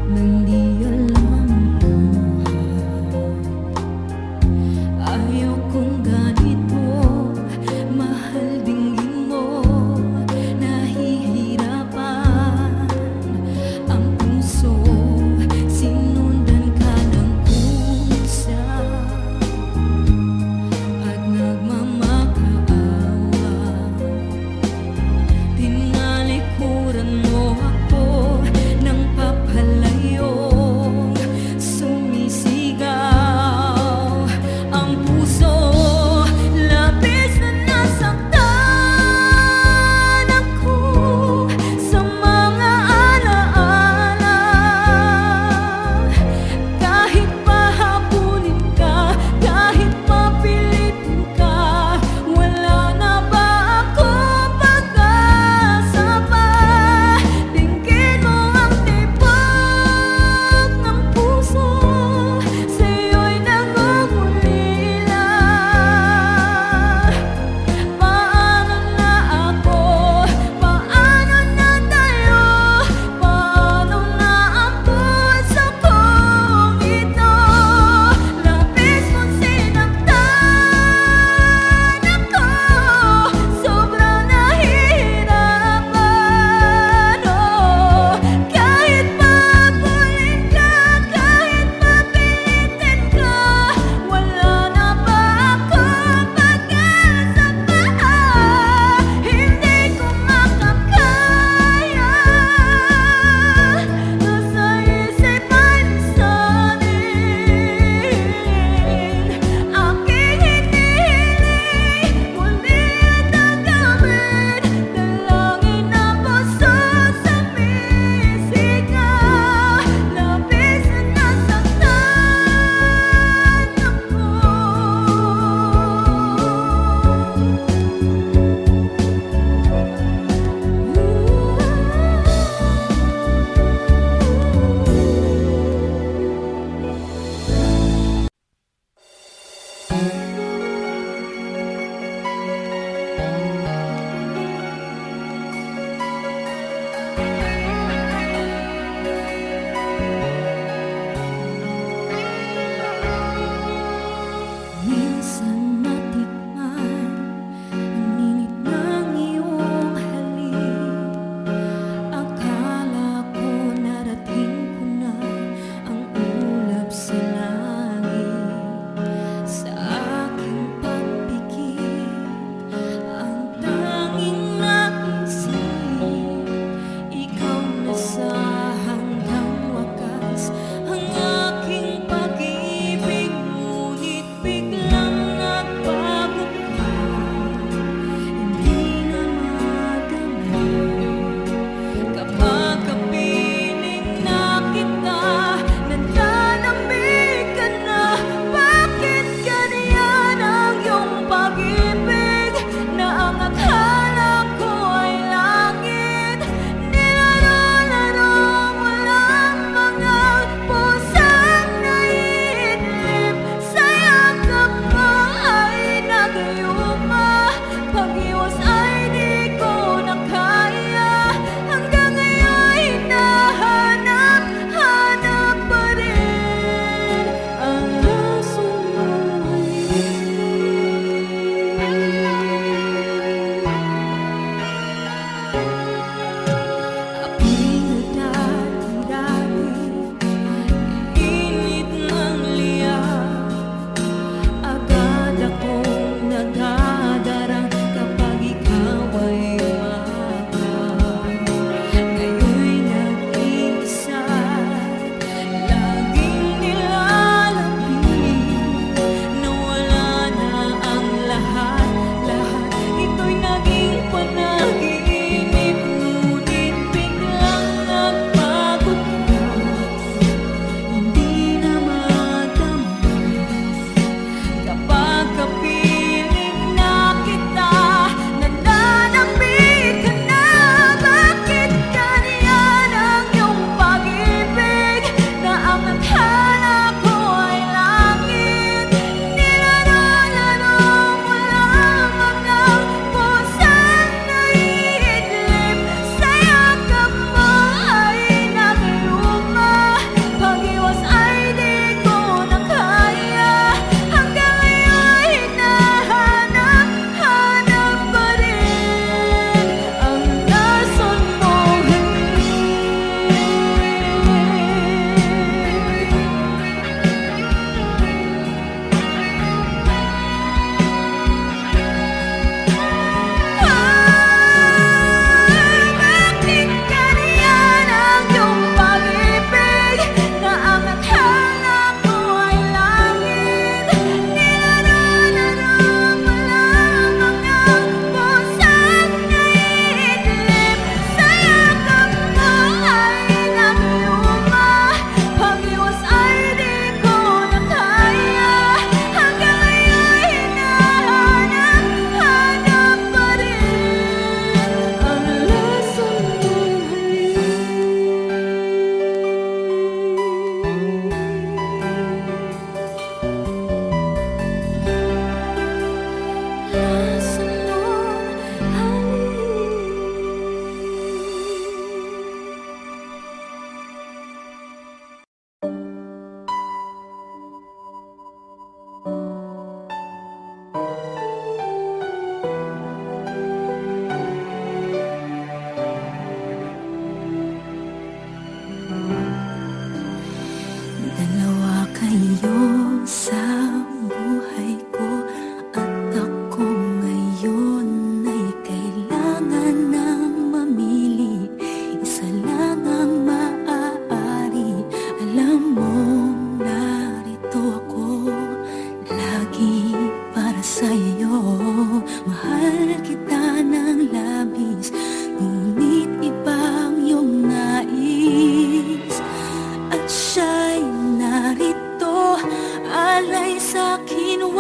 nang di alam ang ayaw kong ganito, mahal dinggin mo, nahihirapan ang puso, sinundan ka ng kusa at nagmamakaawa. Tinalikuran mo ako ng papalayo.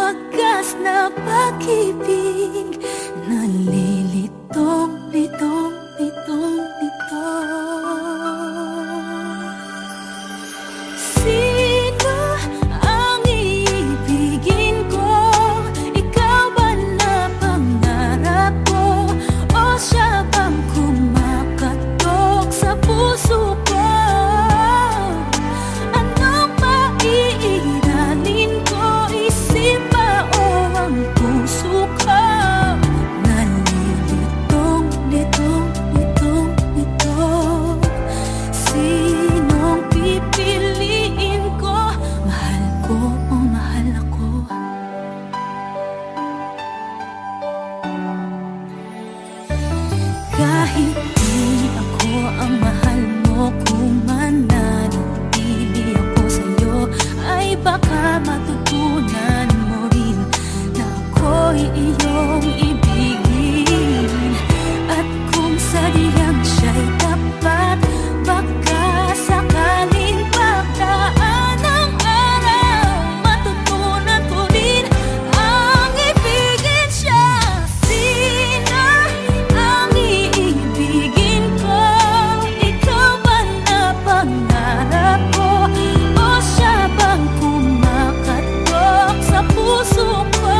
wagas na pag-ibig, nalilitong, litong, litong, litong. Sino ang iibigin ko? Ikaw ba na pangarap ko? O siya bang kumakatok sa puso ko? Ano ba iiralin ko? Isip ba o ang puso ko? Nalilitong, litong, litong, litong. Sinong pipiliin ko? Mahal ko o mahal ako? Kahit di ako ang mahal mo, kung mananatili ako sa'yo, ay baka matutunan mo rin na ako'y iyong ibigin. At kung sadyang siya'y tapat, baka sakaling pagdaan ng araw, matutunan ko rin ang ibigin siya. Sino ang iibigin ko? Ikaw ba na pangarap ko? O siya bang kumakatok sa puso ko?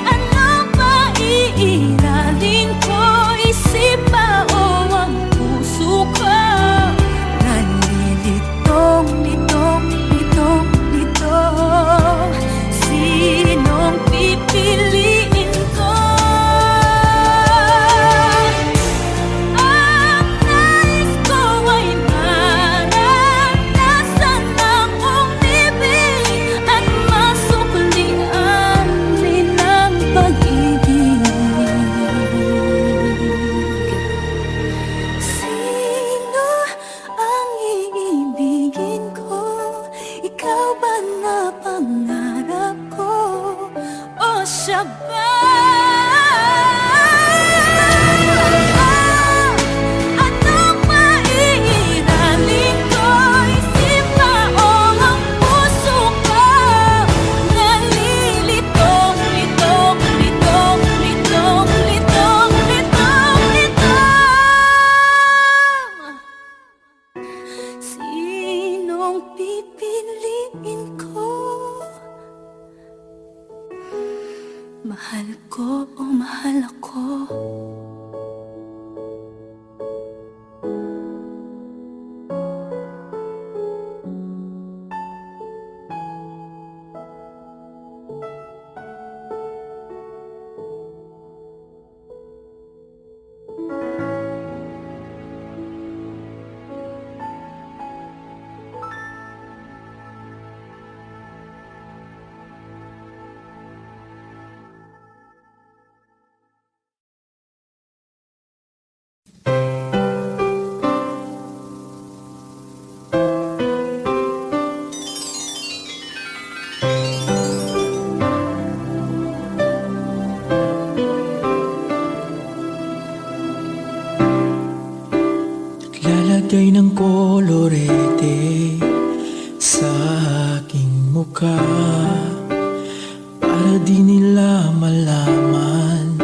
Ano ba iiralin ko? Isip ba o ang puso ko? Nalilitong, litong, litong, litong. Sinong pipiliin ko? Ang nais ko ay maranasan ang umibig at masuklian rin ang pag-ibig. Sino ang iibigin ko? Ikaw ba na pangarap ko? O siya ba? Ano ba iiralin ko? Isip ba o ang puso ko? Nalilitong, litong, litong, litong, litong, litong, litong. Sinong pipiliin ko? Mahal ko o mahal ako? Lalagay ng kolorete sa aking mukha, para di nila malaman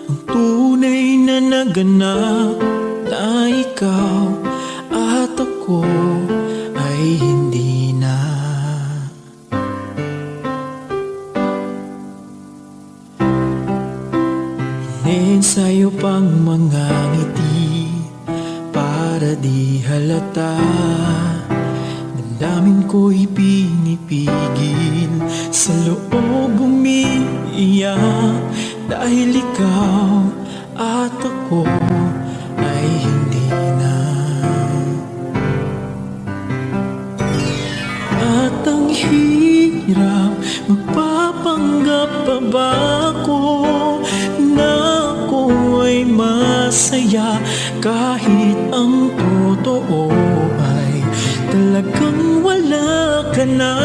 ang tunay na naganap, na ikaw at ako ay hindi na. Iniensayo pang mga ngiti para di halata, damdamin ko'y pinipigil, sa loob umiiyak, dahil ikaw at ako ay hindi na. At ang hirap, magpapanggap pa ba ako na ako ay masaya, kahit ang totoo ay talagang wala ka na.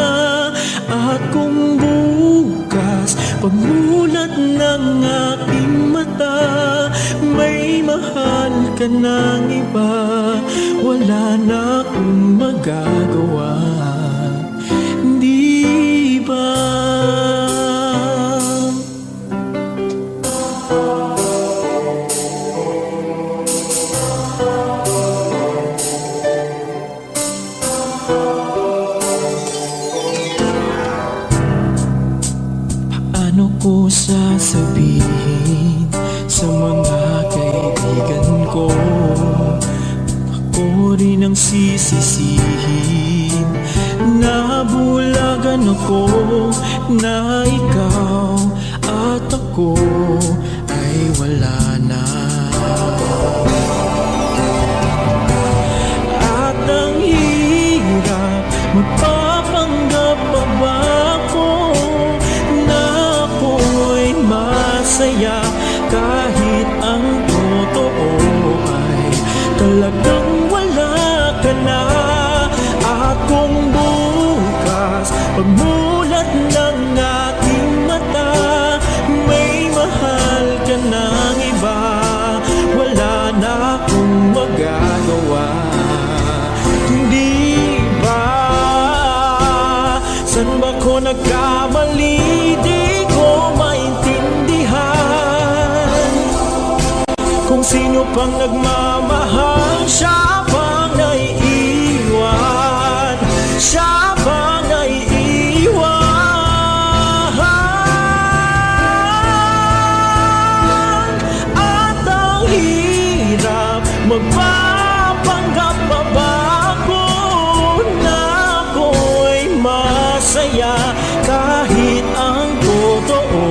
At kung bukas pagmulat ng aking mata, may mahal ka ng iba, wala na akong magagawa, di ba? sisihin. Nabulagan ako na ikaw at ako ay wala na. At ang hirap, magpapanggap pa ba ako na ako'y masaya kahit ang totoo ay talagang wala ka na. At kung bukas pagmulat ng aking mata may mahal ka ng iba, wala na akong magagawa. Hindi ba? San ba ko nagkamali? Di ko maintindihan. Kung sino pang nagmamahal, siya pang naiiwan, siya pang naiiwan. At ang hirap, magpapanggap pa ba ako na ako'y masaya kahit ang totoo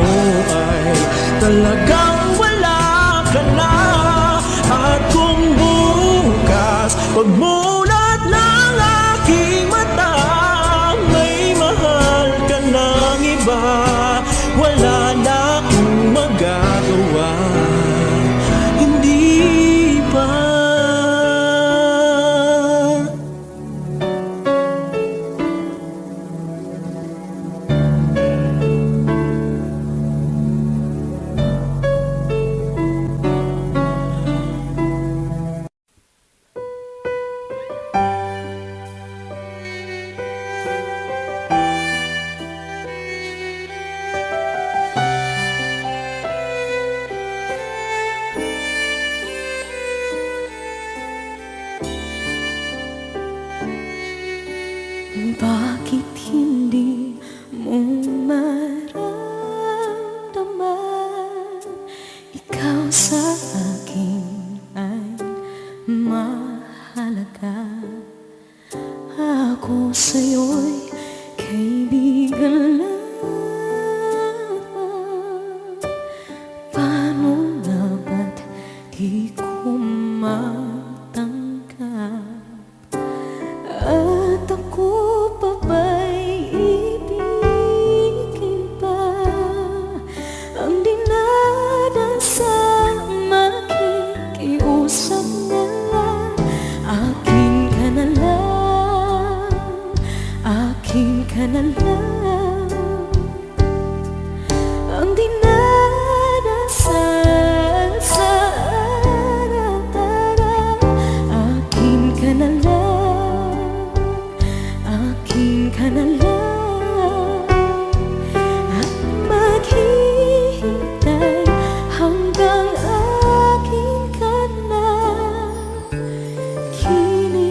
ay talagang wala ka na. At kung bukas pagmulat ng aking mata may mahal ka ng iba, wala na akong magagawa. Hindi ba? Bakit hindi mo maramdaman ikaw sa akin ay mahalaga? Ako sa'yo'y kaibigan lang. Paano nga ba't di ko matanggap? At ako pa ba'y ibigin pa? Ang dinadasang makikiusap na lang. Akin ka na lang, akin ka na lang. Ang dinadasal sa araw-araw. Akin ka na lang, akin ka na lang. At maghihintay hanggang akin ka na kinig.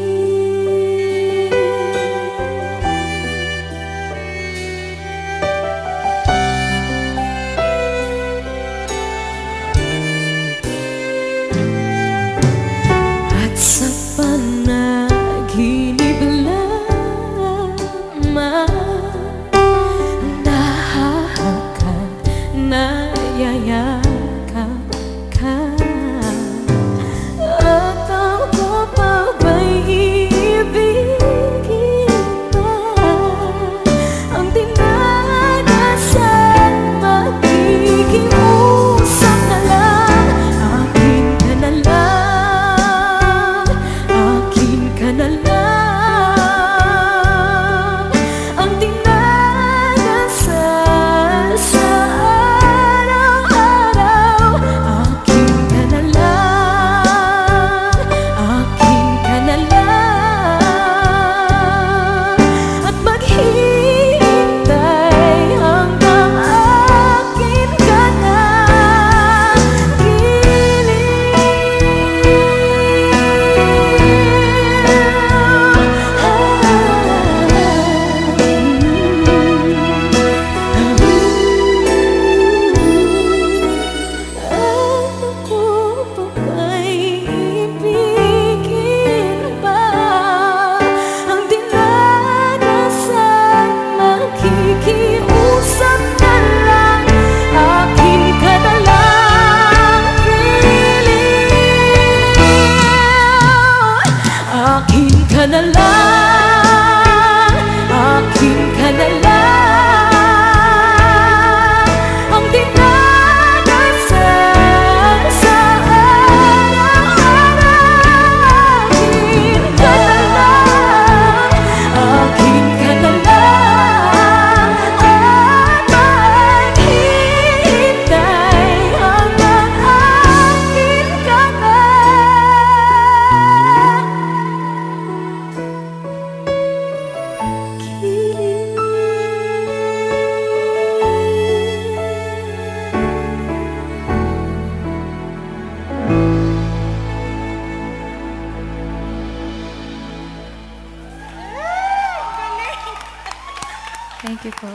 Thank you po.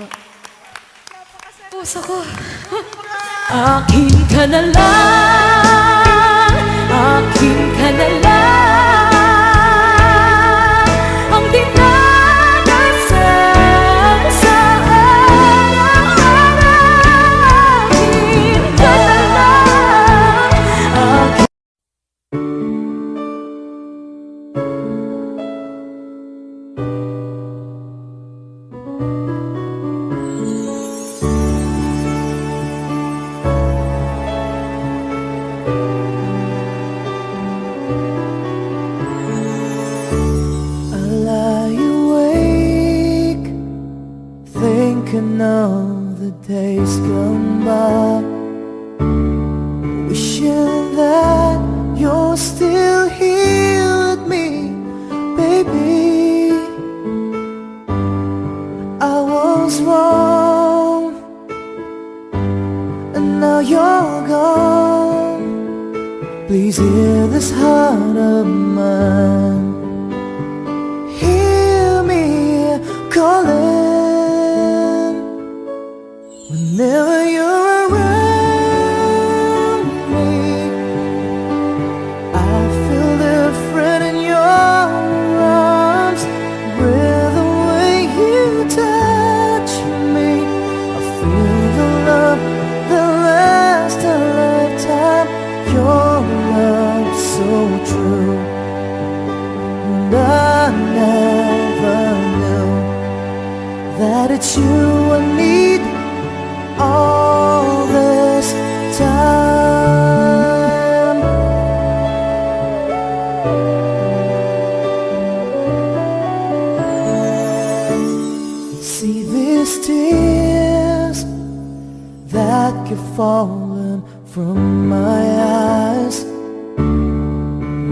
Puso ko. Akin ka na lang, akin ka na lang, ang dinadasal sa araw-araw. Akin ka na lang, akin. I lie awake, thinking of the days gone by, wishing that you're still here with me, baby. I was wrong, and now you're gone. Please hear this heart of mine. Hear me calling whenever you're around me. I feel different in your arms, with the way you touch me. I feel the love that lasts a lifetime. Your love so true, and I never knew that it's you I need all this time. See these tears that keep falling from my eyes,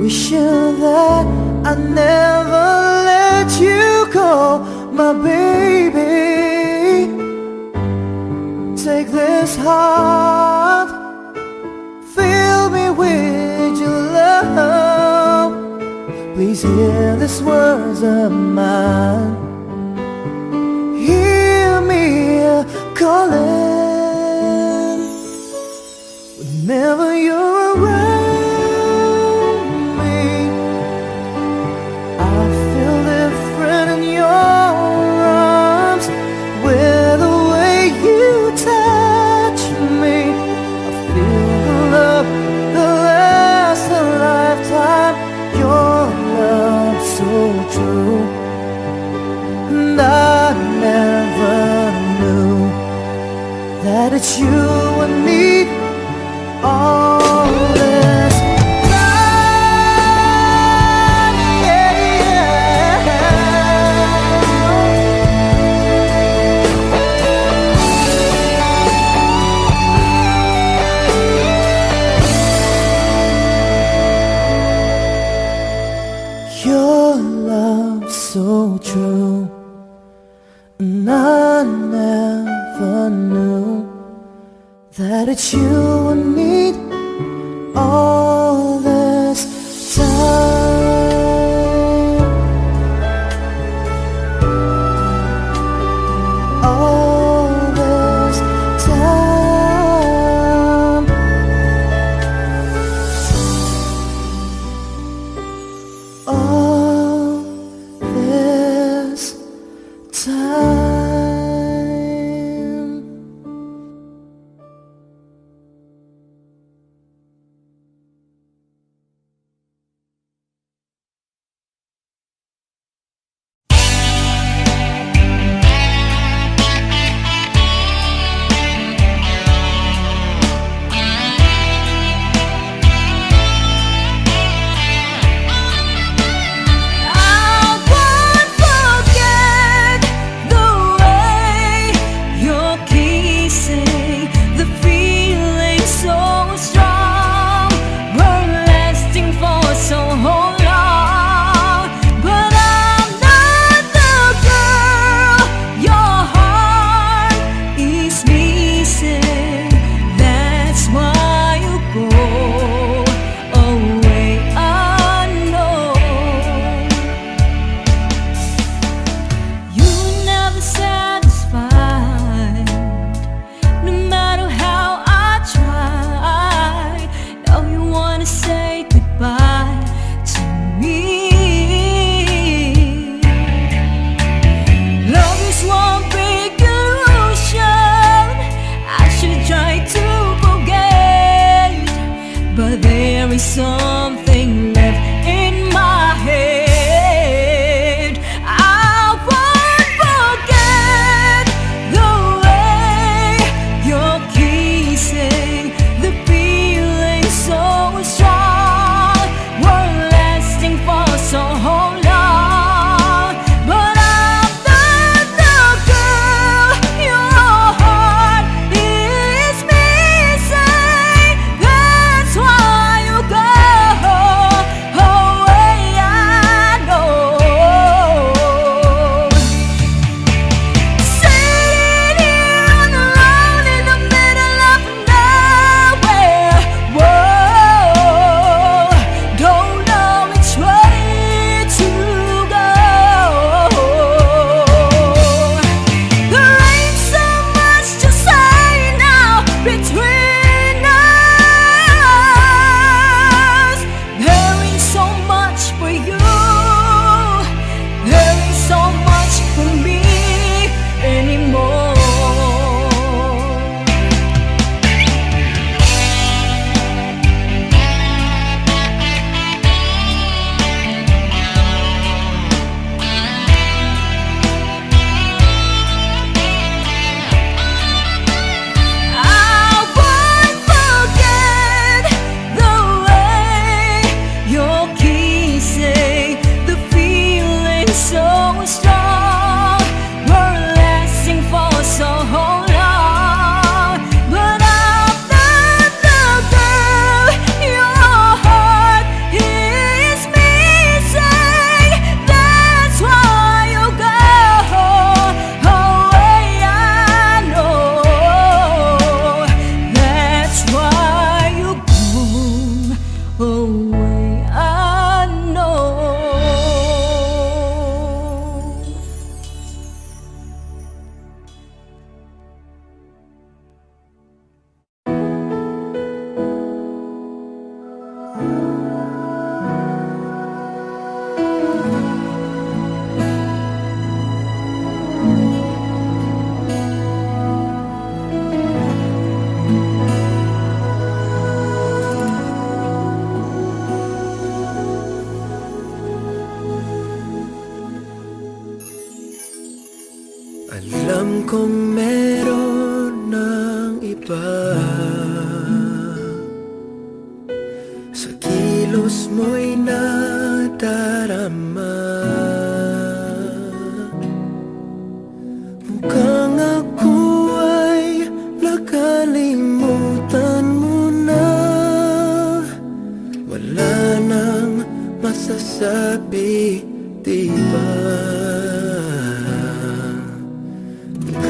wishing that I never let you go, my baby. Take this heart, fill me with your love. Please hear these words of mine. Hear me calling whenever you're around me. I feel different in your arms, with the way you touch me. I feel the love that lasts a lifetime. Your love so true, and I never knew that it's you I need all this time. Yeah, yeah. Your love so true, and I never knew that it's you I need all this time. All this time. All this time. I won't forget the Alam kong meron ng iba sa kilos mo'y nadarama. Mukhang ako ay nakalimutan mo na. Wala nang masasabi, diba?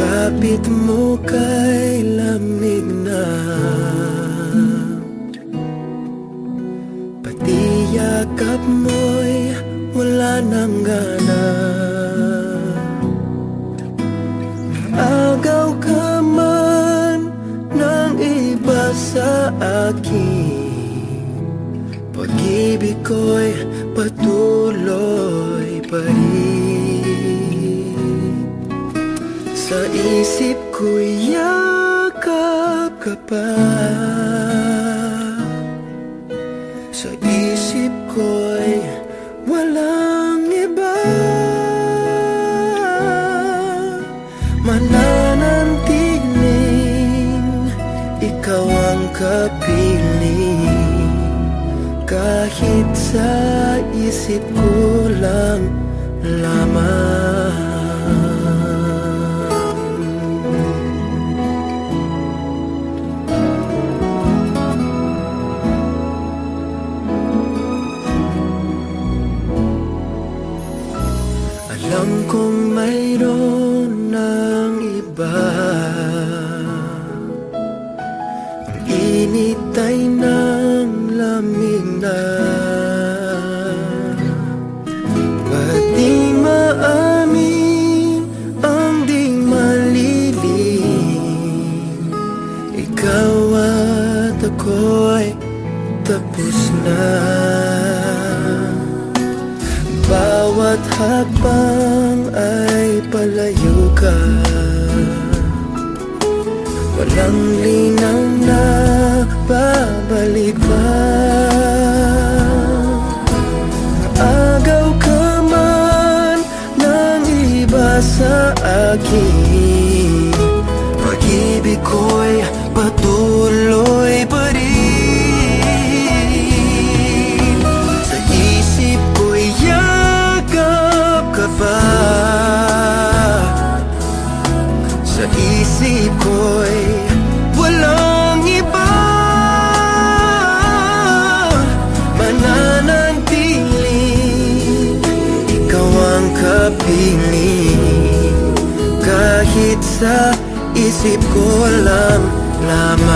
Kapit mo kay lamig na, pati yakap mo'y wala nang gana. Maagaw ka man ng iba sa akin, pag-ibig ko'y patuloy pa rin. Sa isip ko'y yakap ka pa, sa isip ko'y walang iba. Mananatiling ikaw ang kapiling, kahit sa isip ko lang lamang. Alam kong mayroon ng iba, ang init ay ng lamig na. Ba't di maamin ang di malilim? Ikaw at ako'y tapos na. Bawat hakbang ay palayo ka, walang linaw na babalik pa. Maagaw ka man ng iba sa akin, pag-ibig ko'y patuloy pa rin. Sa isip ko'y ka pa, sa isip ko'y walang iba. Mananatiling ikaw ang kapiling, kahit sa isip ko lang lamang.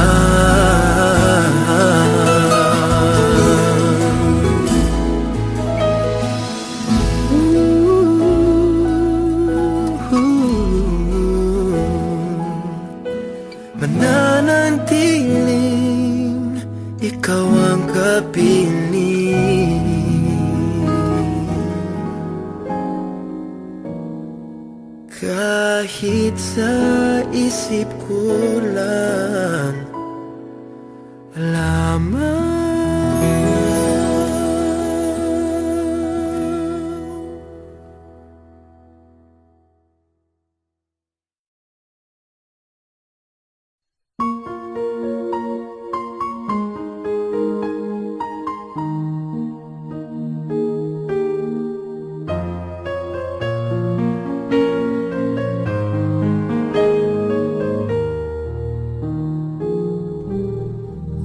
Mananatiling ikaw ang kapiling, kahit sa isip ko lang lamang.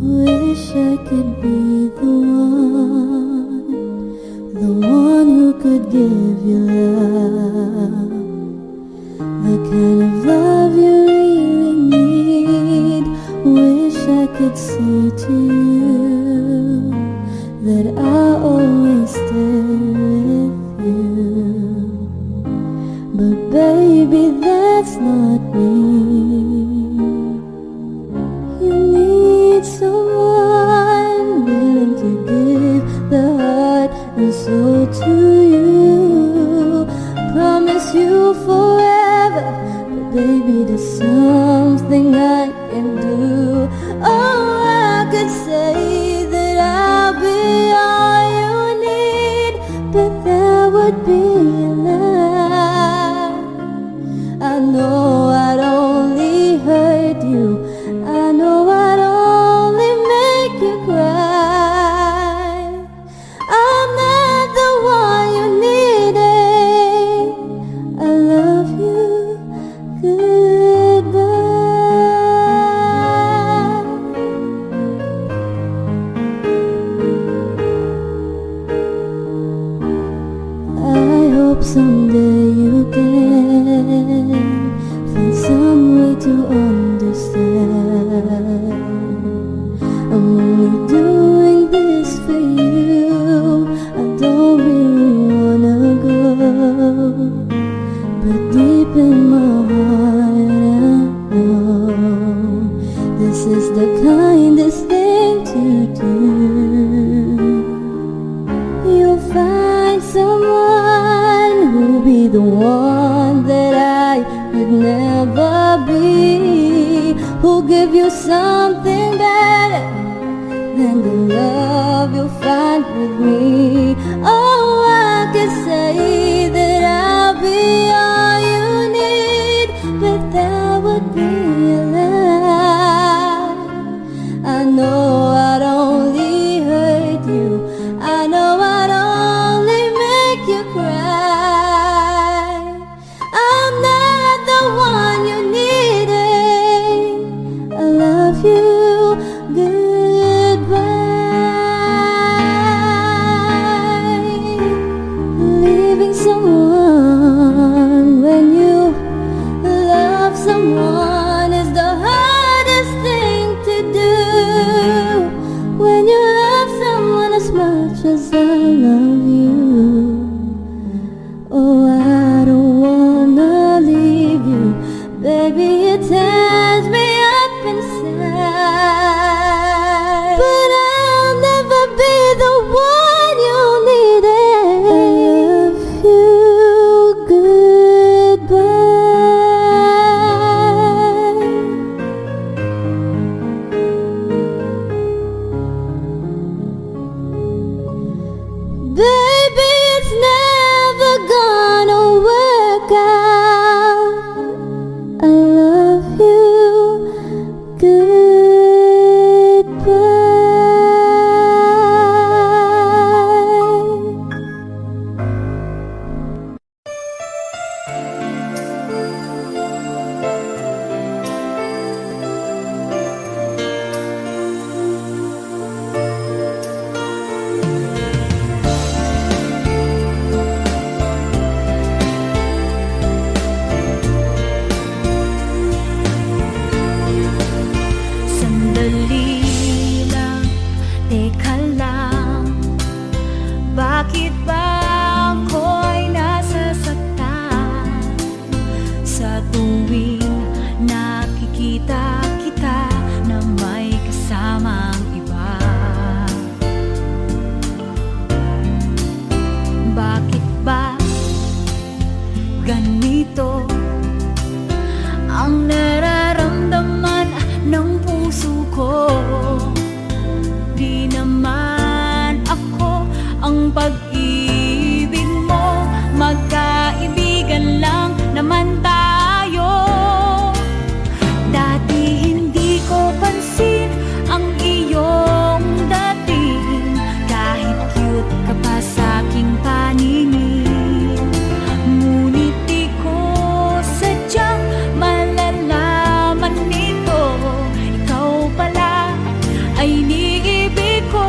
Wish I could be the one who could give you love, the kind of love you really need. Wish I could say to you that I'll always stay with you, but baby, that's not me. You need someone willing to give the heart and soul to you. Promise you forever, but baby, there's something I can do. Oh, I could say that I'll be all you need, but that would be enough. I know I'd only hurt you. I know I'd only make you cry. I'm not the one you needed. I love you. Goodbye. I hope someday you can find some way to understand. I'm only doing this for you. I don't really wanna go, but deep in my heart I know this is the kindest thing to do. You'll find someone who'll be the one that I could never be, who'll give you something better than the love you'll find with me. Oh, I could say that I'll be all you need, but that would be a lie. I know I'd only hurt you. I know I'd only make you cry. I'm not the one you needed. I love you. Goodbye. Leaving someone when you love someone is the hardest thing to do. When you love someone as much as I love you. Oh, I don't wanna leave you, baby, it tears me up inside. But I'll never be the one you needed. I love you. Goodbye. Baby, it's never gonna work out. I love you. Goodbye. Sandali lang, teka lang. Bakit ba ako'y nasasaktan sa tuwing nakikita kita na may kasamang iba? Bakit ba ganito ang nararamdaman ng puso ko? Di naman ako ang pag-ibig mo, magkaibigan lang naman tayo. Dati hindi ko pansin ang iyong dating, kahit cute ka pa sa'king paningin. Ngunit di ko sadyang malalaman nito, ikaw pala ay iniibig ko.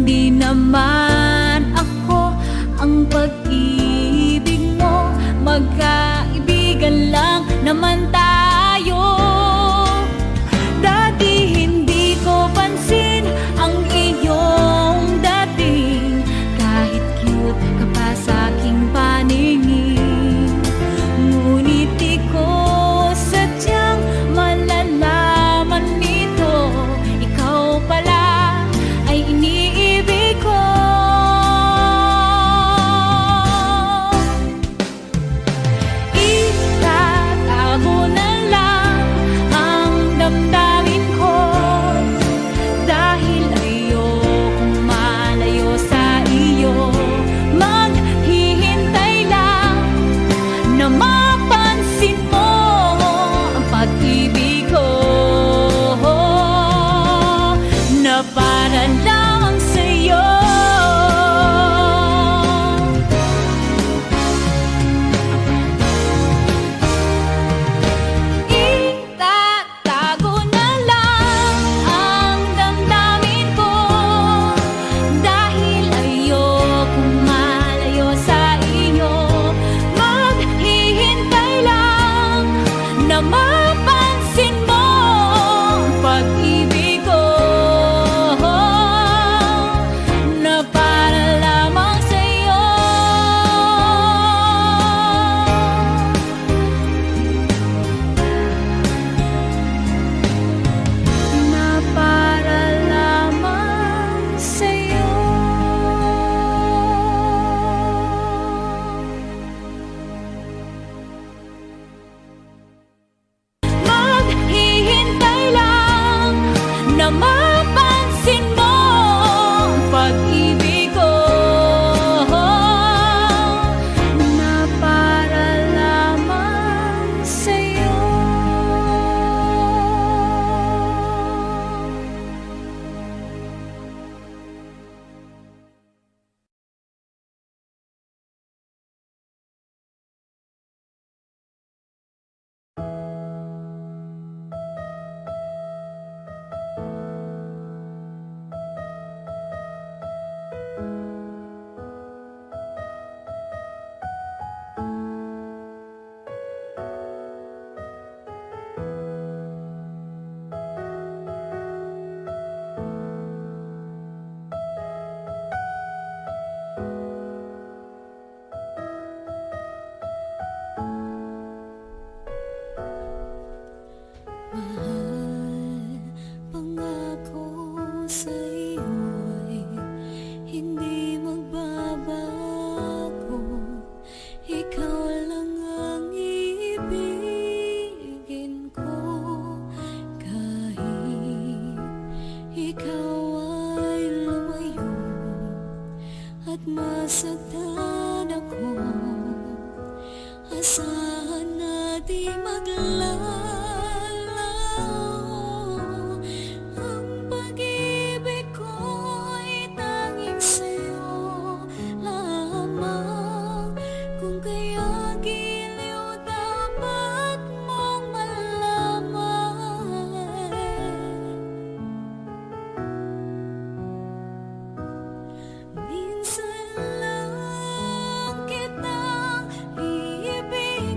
Hindi naman ako ang pag-ibig mo, magkaibigan lang naman tayo. Dati hindi ko pansin ang iyong dating, kahit cute ka pa sa aking paningin. Ngunit di ko sadyang malalaman nito, ikaw pala ay iniibig ko. Itatago na lang ang damdamin ko, dahil ayokong malayo sa iyo. Maghihintay lang na mapansin mo ang pag-ibig ko, na para lang sa'yo. Itatago na lang ang damdamin ko, dahil ayokong malayo sa iyo. Maghihintay lang na mapansin mo ang pag-ibig ko, na para lamang sa'yo. Na para lamang sa'yo. Maghihintay lang na mapansin mo ang pag-ibig ko, na para lamang sa'yo. Mahal, pangako sa'yo'y hindi magbabago. Ikaw lang ang ibigin ko, kahit ikaw ay lumayo at masaktan ako. Asahan na di maglalaho ang pag-ibig ko'y tanging sa'yo lamang. Kung kaya giliw dapat mong malaman, minsan lang kitang iibigin.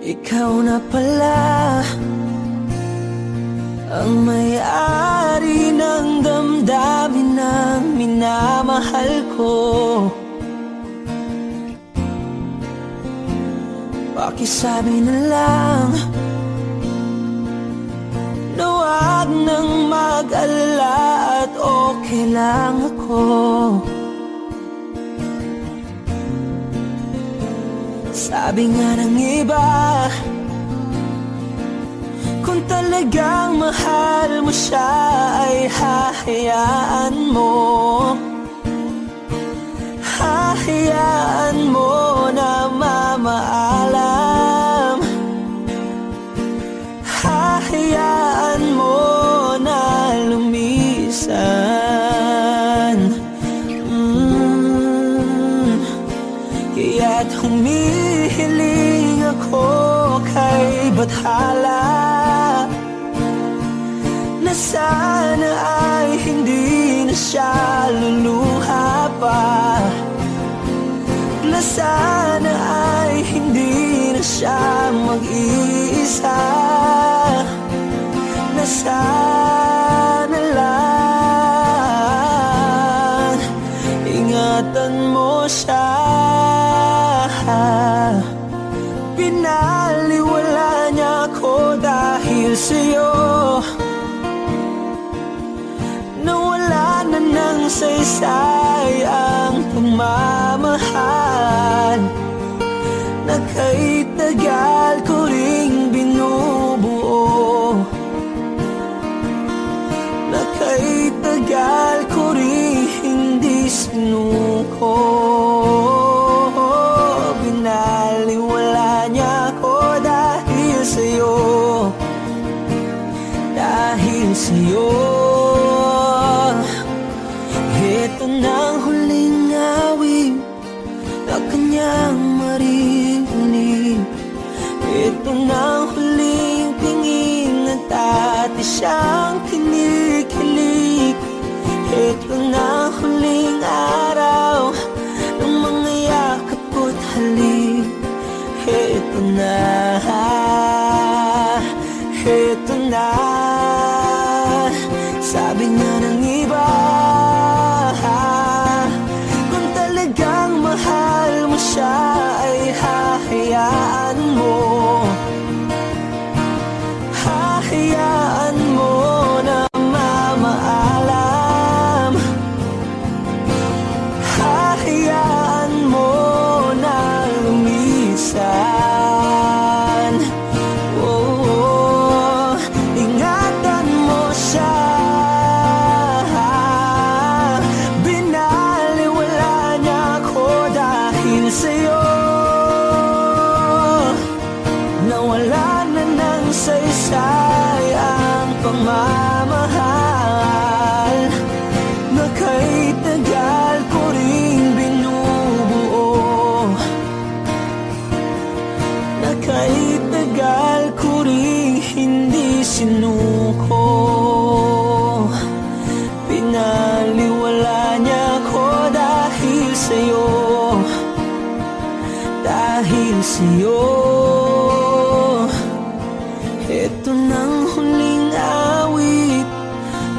ikaw na pala ang may-ari ng damdamin ng minamahal ko. Pakisabi na lang na huwag nang mag-alala at okay lang ako. Sabi nga ng iba, kung talagang mahal mo siya ay hahayaan mo. Hahayaan mo na mamaalam. Hahayaan mo na lumisan. Kaya't humihiling ako kay Bathala na sana ay hindi na siya luluha pa, na sana ay hindi na siya mag-iisa, na sana lang ingatan mo siya. Pinaliwala niya ako dahil sa'yo, nawala na ng saysay ang pagmamahal na kahit tagal ko ring binubuo, na kahit tagal ko ring hindi sinuko. Binaliwala niya ako dahil sa'yo, dahil sa'yo. Ito na ang huling awit na kanyang marinig. Ito na ang huling tingin at dati siyang kinikilig. Ito na ang huling araw ng mga yakap ko't halik. Ito na, ito na. Sabi nga ng iba, kung talagang mahal mo siya ay hahayaan mo. Hahayaan mo na mamaalam. Hahayaan mo na lumisan. Oh, ingatan mo siya. Binaliwala niya ako dahil sa'yo, nawala na ng saysay ang pagmamahal na kahit tagal ko ring binubuo, na kahit tagal ko ring hindi sinuko. Pinaliwala niya ako dahil sa'yo, dahil sa'yo. Ito nang huling awit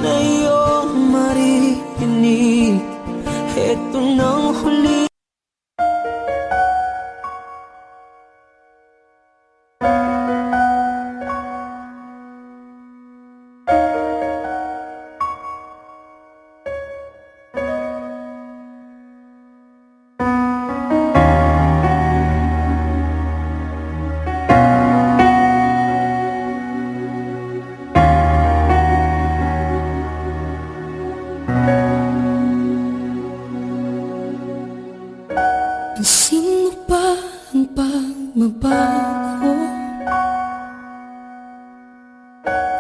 na iyong marinig. Ito nang huling Sino ba ang pagmabago?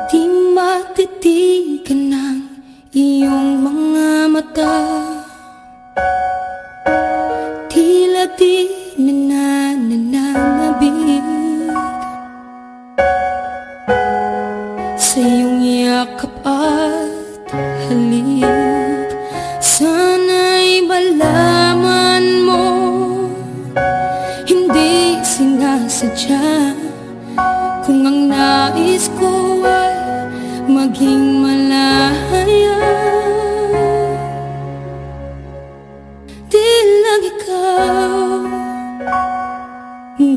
Di matitigan ng iyong mga mata. Tila di na nananabig sa iyong yakap at halik. Sana'y malaman mo, hindi sinasadya nais ko ay maging malaya. Di lang ikaw,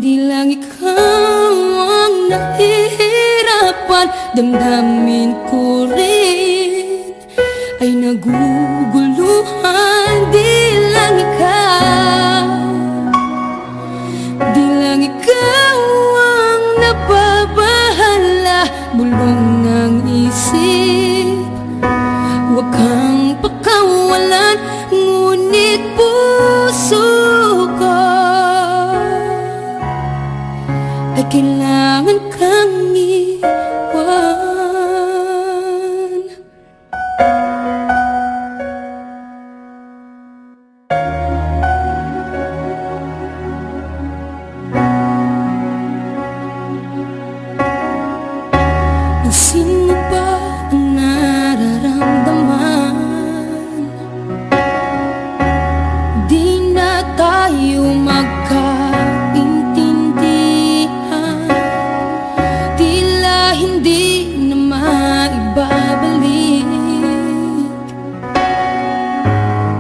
di lang ikaw ang nahihirapan. Damdamin ko rin ay naguguluhan. Di lang ikaw, di lang ikaw ang nababahala. Bulong ng isip, huwag kang pakawalan. Ngunit puso ko ay kailangan kang iwan. Sino ba ang nararamdaman? Di na tayo magkaintindihan. Tila hindi na maibabalik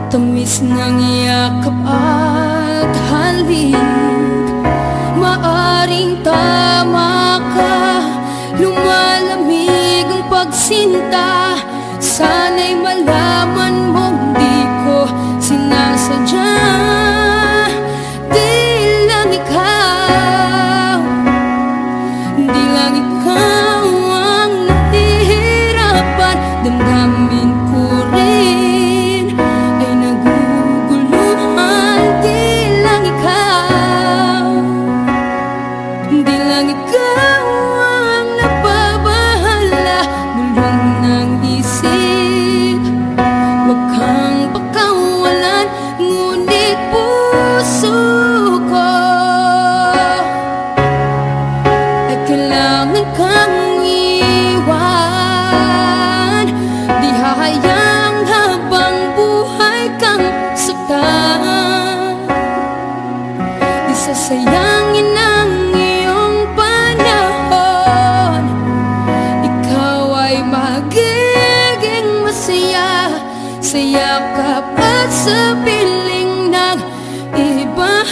tamis ng yakap at halik. Maaring tama ka, lumalamig ang pagsinta. Sana'y malaman mong di ko sinasadya. Di lang ikaw, di lang ikaw ang nahihirapan. Damdamin ko rin ay naguguluhan. Di lang ikaw, di lang ikaw ang nababahala. Bulong ng isip, huwag kang pakawalan. Ngunit puso ko ay kailangan kang iwan. Di hahayang habang buhay kang saktan. Di sasayangin ang iyong panahon. Ikaw ay magiging masaya sa yakap at sa piling ng iba.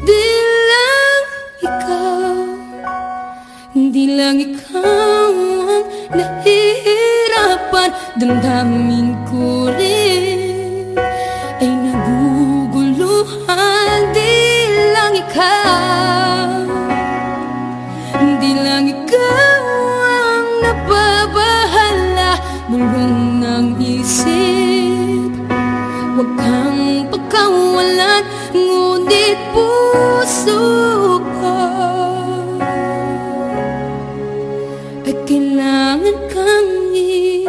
Di lang ikaw, di lang ikaw ang nahihirapan. Damdamin ko rin ay naguguluhan. Di lang ikaw, di lang ikaw ang nababahala. Bulong ng isip, huwag kang pagkawalan. Ngunit puso ko ay kailangan kang iwan.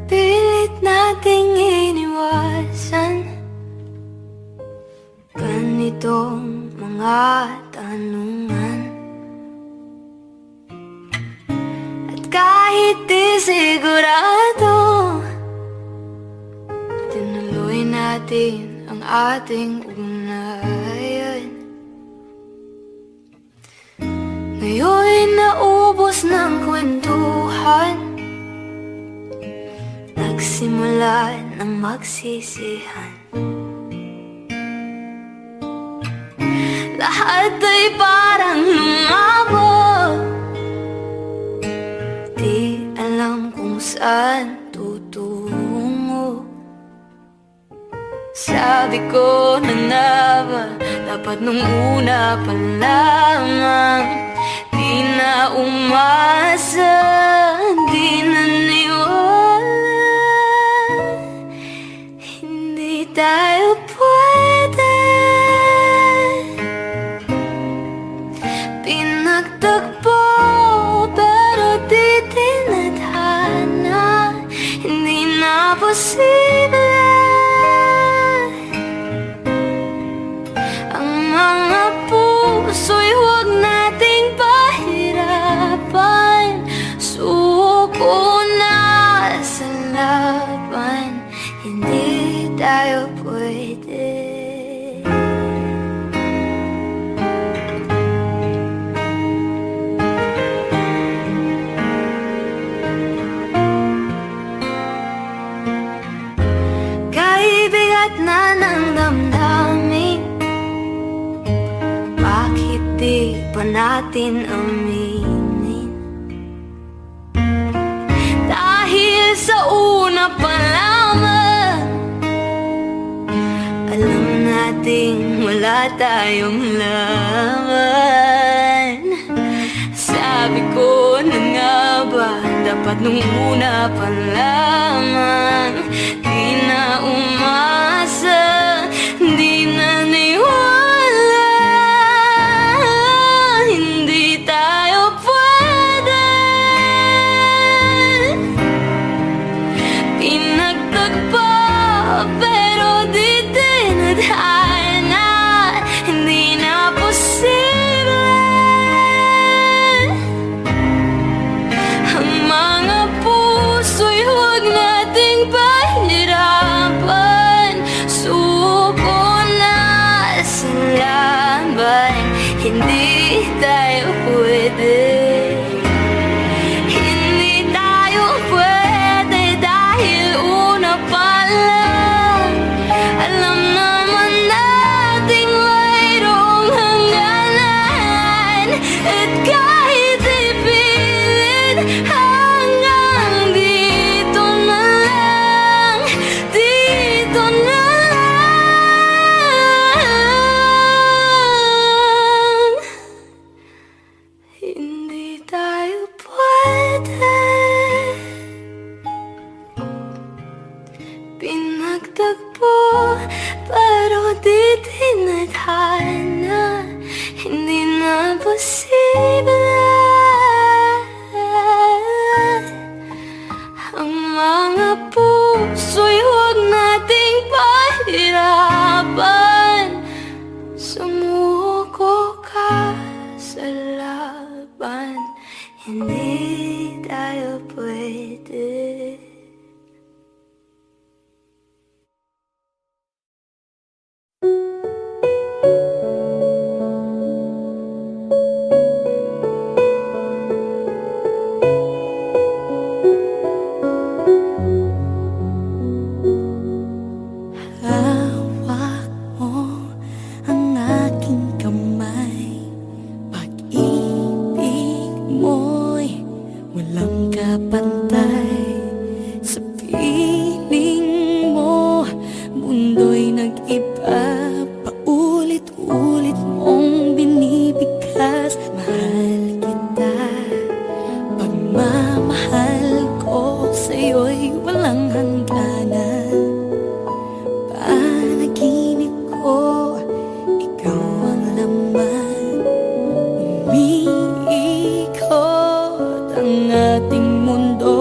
Pilit nating iniwasan ganitong mga tanungan. At kahit di sigurado, tinuloy natin ang ating ugnayan. Ngayon naubos ng kwentuhan, nagsimula ng magsisihan. Lahat ay parang lumabo, di alam kung saan tutungo. Sabi ko na ba, dapat nung una pa lamang. Di na umasa, di na niwala. Pinagtagpo pero di tinadhana, hindi na posible. Ang mga puso'y huwag nating pahirapan, suko na sa laban, hindi tayo pwede. Kaibigat na ng damdamin, bakit di pa natin aminin? Dahil sa una pa lamang, alam nating wala tayong laban. Sabi ko na nga ba, dapat nung una pa lamang, di na umasa, di na niwala, hindi tayo pwede. Pinagtagpo pero di tinadhana, hindi na posible. Ang mga puso'y huwag nating pahirapan, suko na sa laban, hindi tayo pwede. Hindi tayo pwede dahil una pa lang, alam naman nating mayroong hangganan. At kahit ipilit, hanggang dito na lang, dito na lang. Hindi tayo pwede. Pinagtagpo pero di tinadhana, hindi na posible. Ang mga puso'y huwag nating pahirapan, sumuko ka sa laban, hindi tayo pwede. Hawak mo ang aking kamay, pag-ibig mo'y walang kapantay. Sa piling mo, mundo'y nag-iba, paulit-ulit mong binibigkas. Mahal kita, pagmamahal ko sa'yo'y walang hangganan. Panaginip ko, ikaw ang laman. Umiikot ang ating mundo,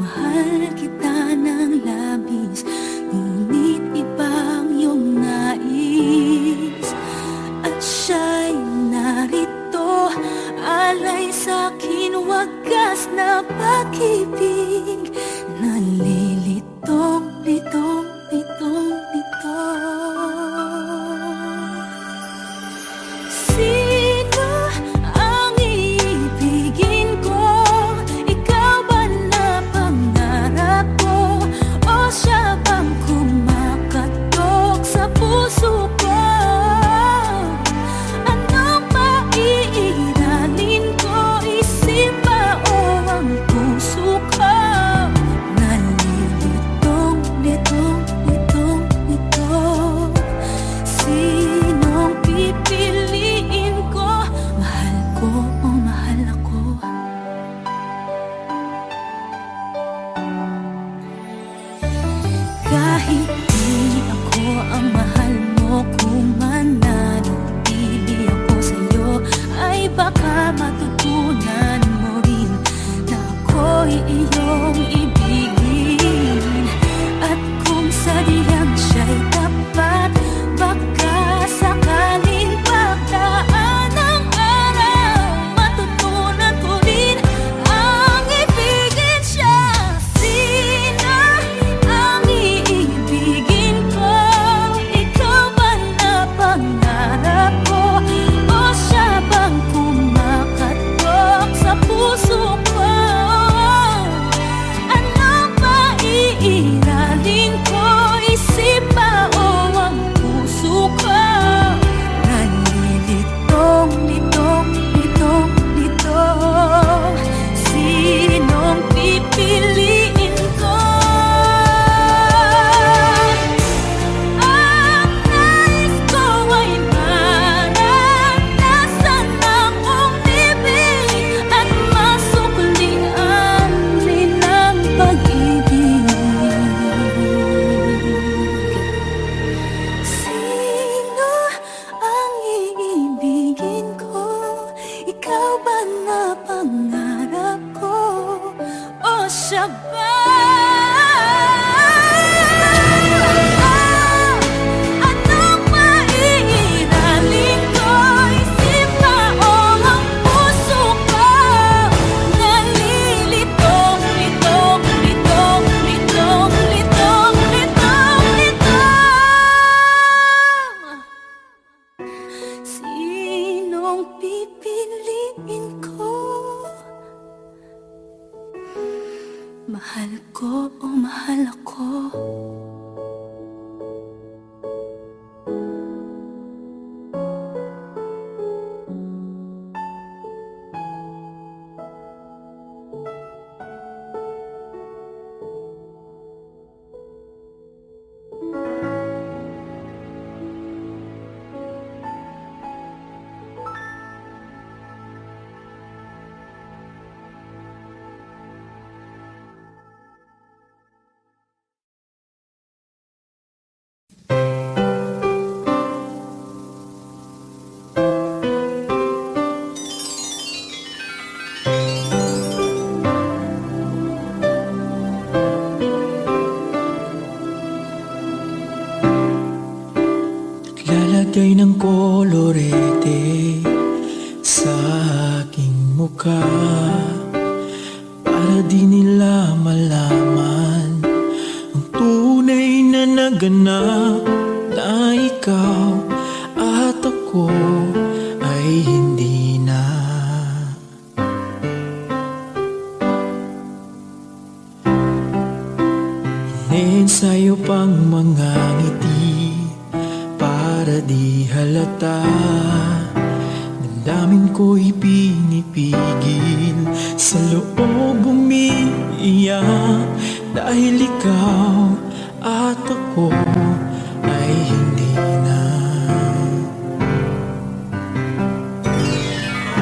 mahal kita ng labis, ngunit ibang iyong nais. At siya'y narito, alay sa'kin wagas na pag-ibig. Nalilitong, litong, litong, litong. Sino ang iibigin ko? Ikaw ba na pangarap ko? O siya bang kumakatok sa puso ko? Anong maiiralin ko? Isip ba o ang puso ko? Nalilitong, litong, litong, litong. Sinong pipiliin ko? Mahal ko o mahal ako? Kahit di ako ang mahal mo, kung mananatili ako sa'yo, ay baka matutunan mo rin na ako'y iyong ibigin. At kung sadyang siya'y tapat, baka sakaling pagdaan ng araw, matutunan ko rin ang ibigin siya. Sino ang iibigin ko? Ikaw ba na pangarap ko? O siya bang kumakatok sa puso ko? Anong maiiralin ko? Isip ba o ang puso ko? Nalilitong, litong, litong, litong. Sinong pipiliin ko? Ang nais ko ay maranasan ang umibig at masuklian rin ang pag-ibig. Sino ang iibigin ko? Ikaw ba na pangarap ko? O siya ba? Anong maiiralin ko? Isip ba o ang puso ko? Nalilitong, litong, litong, litong, litong, litong, litong. Sinong pipiliin ko? Mahal ko o mahal ako? Lalagay ng kolorete sa aking mukha, para di nila malaman ang tunay na naganap, na ikaw at ako ay hindi na. Ine-ensayo pang mga ngiti para di halata, damdamin ko'y pinipigil, sa loob umiiyak, dahil ikaw at ako ay hindi na.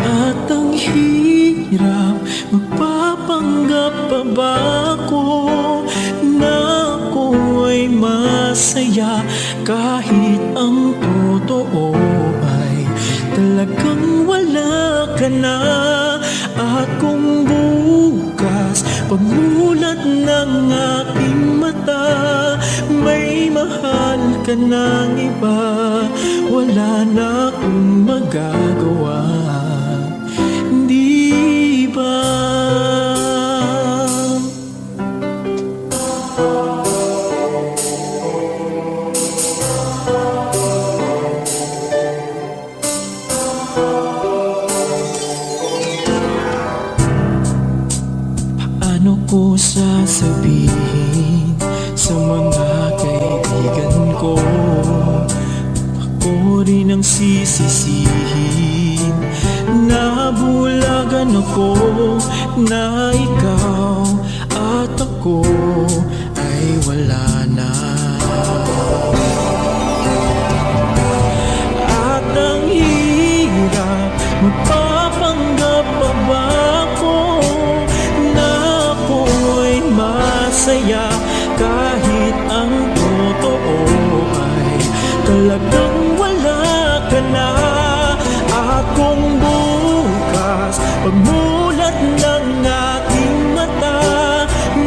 At ang hirap, magpapanggap pa ba ako na ako ay masaya, kahit ang totoo ay talagang wala ka na. At kung bukas Pagmulat ng aking mata, may mahal ka ng iba. Wala na akong magagawa, di ba? Paano ko sasabihin sa mga kaibigan ko? Ako rin ang sisisihin. Nabulagan ako na ikaw at ako ay wala na. At ang hirap, magpapanggap pa ba ako na ako'y masaya kahit ang totoo ay talagang wala ka na. At kung bukas pagmulat ng aking mata,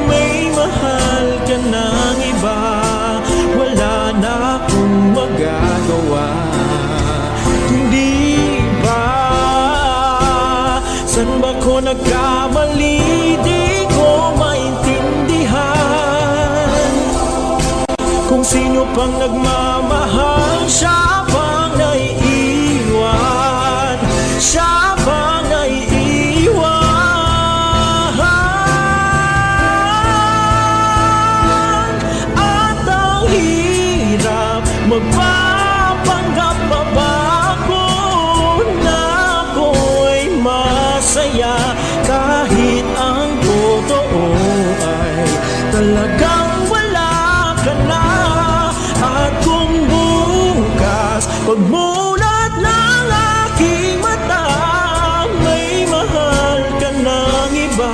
may mahal ka ng iba, wala na akong magagawa, hindi ba? San ba ko nagkamali? Di ko maintindihan. Kung sino pang nagmamahal, siya pang naiiwan, siya pang naiiwan. At ang hirap, magpapanggap pa ba ako na ako'y masaya kahit ang totoo ay talagang wala ka na. At kung bukas pagmulat ng aking mata, may mahal ka ng iba,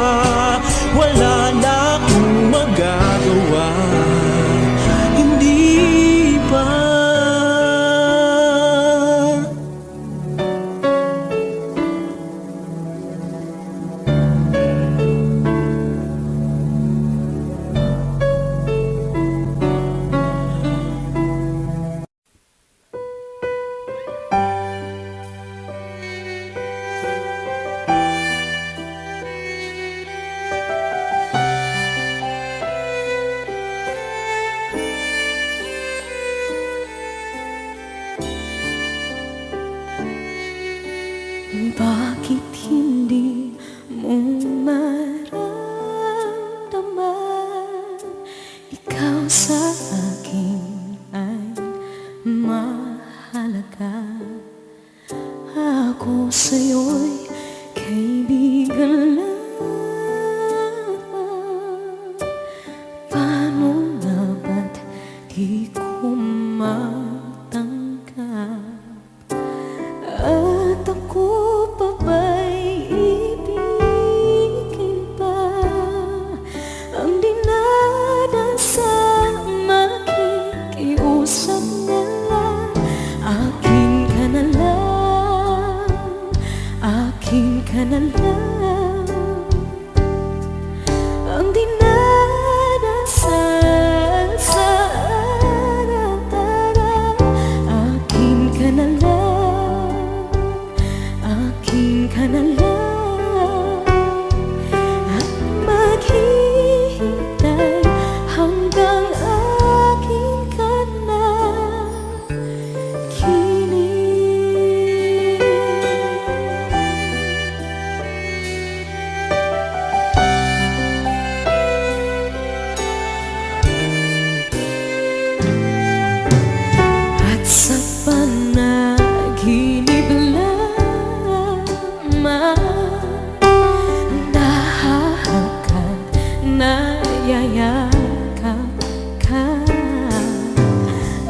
wala na akong magagawa, hindi ba? Bakit hindi mo maramdaman ikaw sa akin ay mahalaga? Ako sa'yo'y kaibigan lamang. Paano na ba't di ko matanggap? At ako pa ba'y ibigin pa? Ang dinadasang makikiusap na lang. Akin ka na lang, akin ka na lang. Ang dinadasal sa araw-araw. Akin ka na lang, akin ka na lang. At maghihintay hanggang akin ka na kilig. At sa panaginip lamang, nahahagkan, nayayakap ka.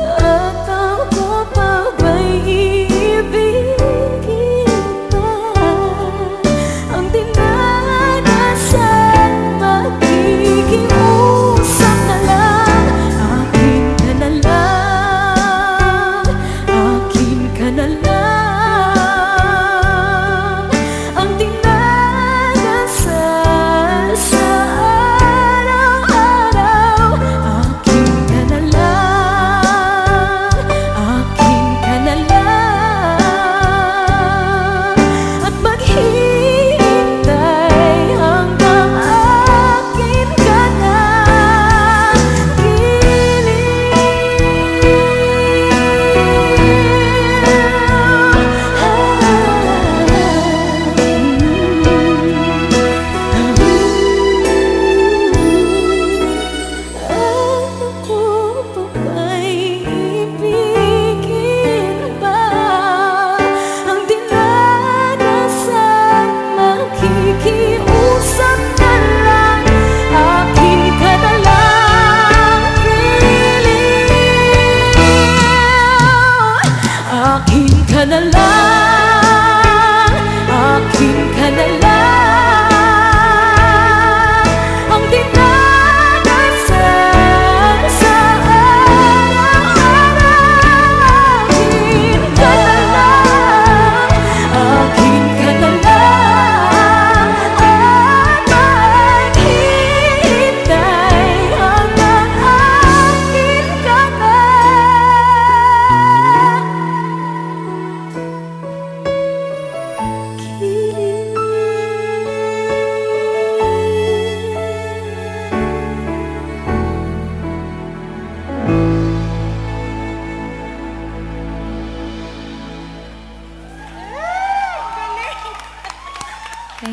At ako pa ba'y iibigin pa? Ang dinadasal, makikiusap na lang. Akin ka na lang, akin ka na lang. Ang dinadasal sa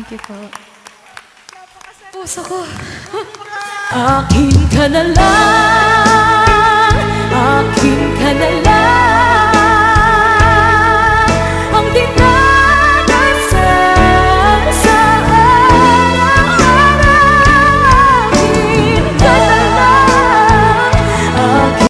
Thank you po. Puso ko. Akin ka na lang, akin ka na lang, ang dinadasan sa araw-araw. Akin ka na lang, akin.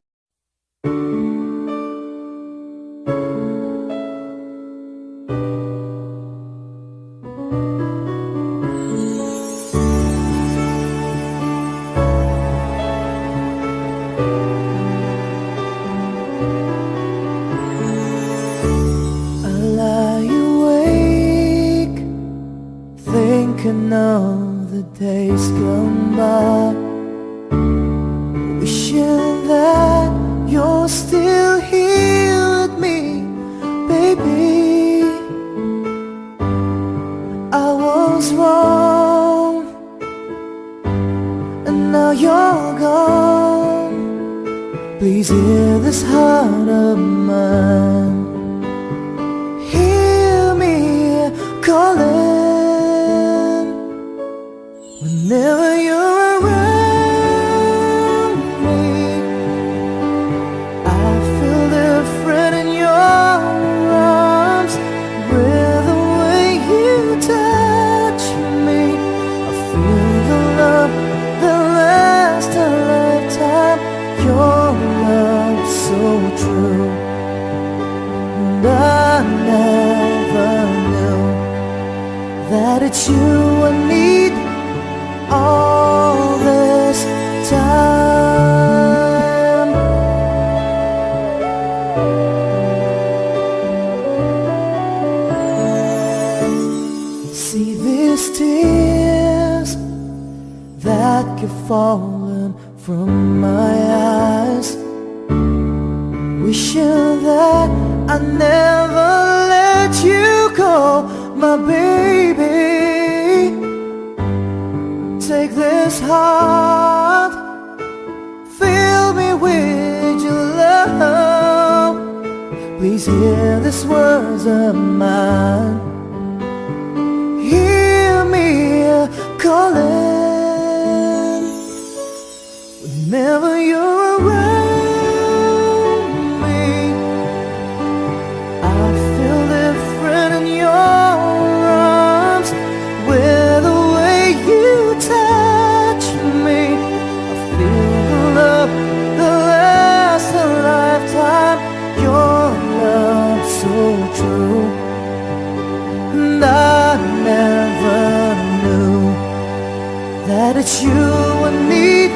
I lie awake, thinking of the days gone by, wishing that you're still here with me, baby. I was wrong, and now you're gone. Please hear this heart of mine. Hear me calling whenever you're around me. I feel different in your arms, with the way you touch me. I feel the love that lasts a lifetime. Your love so true, and I never knew that it's you I need all this time. See these tears that keep falling from my eyes, wishing that I never let you go, my baby. Take this heart, fill me with your love. Please hear these words of mine. Hear me calling whenever you're around me. I feel different in your arms, with the way you touch me. I feel the love that lasts a lifetime. Your love so true, and I never knew that it's you I need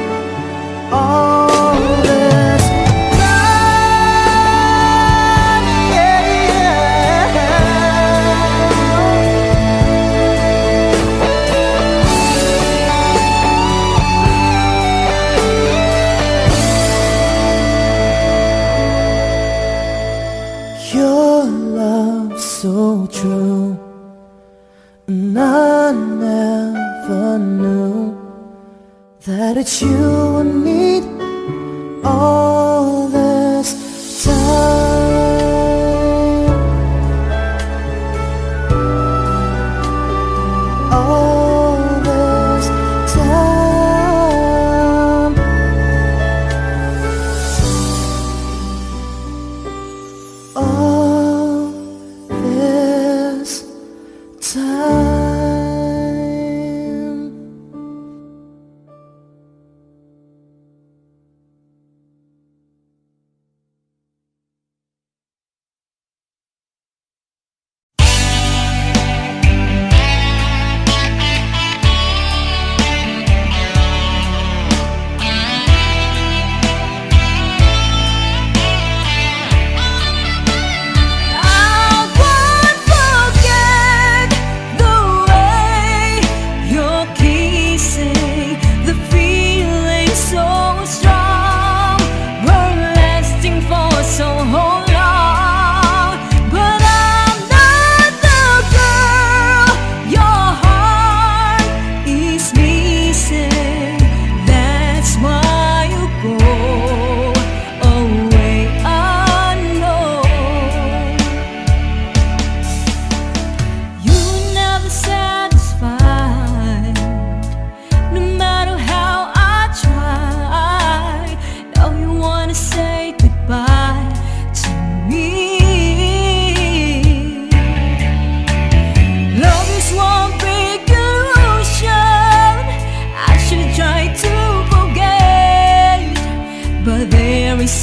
all this time. Yeah, yeah. Your love so true, and I never knew that it's you I need all this time. All this time. All this time.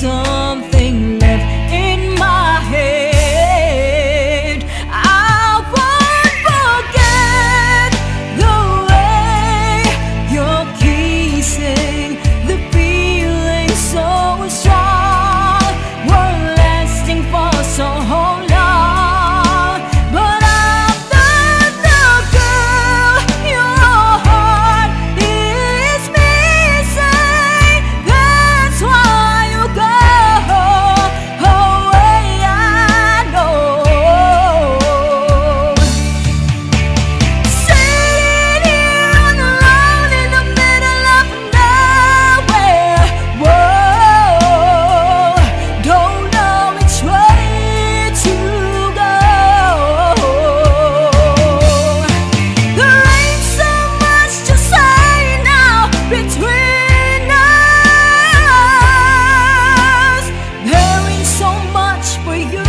something left in my head. I won't forget the way you're kissing, the feeling so strong, were lasting for so long. But I'm not the girl your heart is missing. That's why you go away. I know. Sitting here on the road in the middle of nowhere. Whoa, don't know which way to go. There ain't so much to say now between us. There ain't so much for you.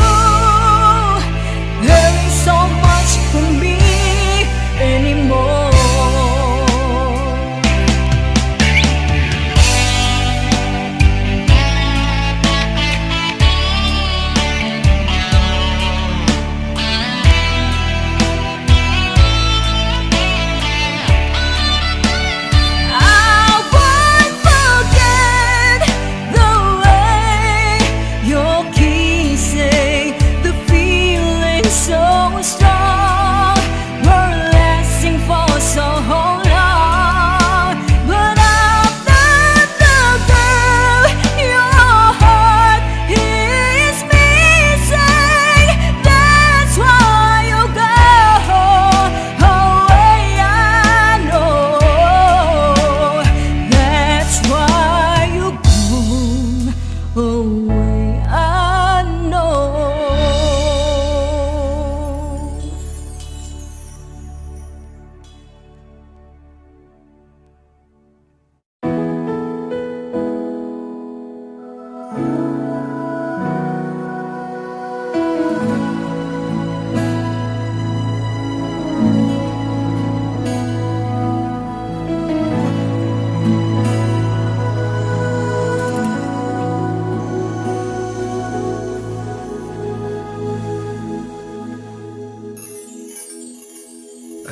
There ain't so much for me anymore. I won't forget the way you're kissing, the feeling so strong, were lasting for so long. But I'm not the girl your heart is missing. That's why you go away. I know. That's why you go away. I know.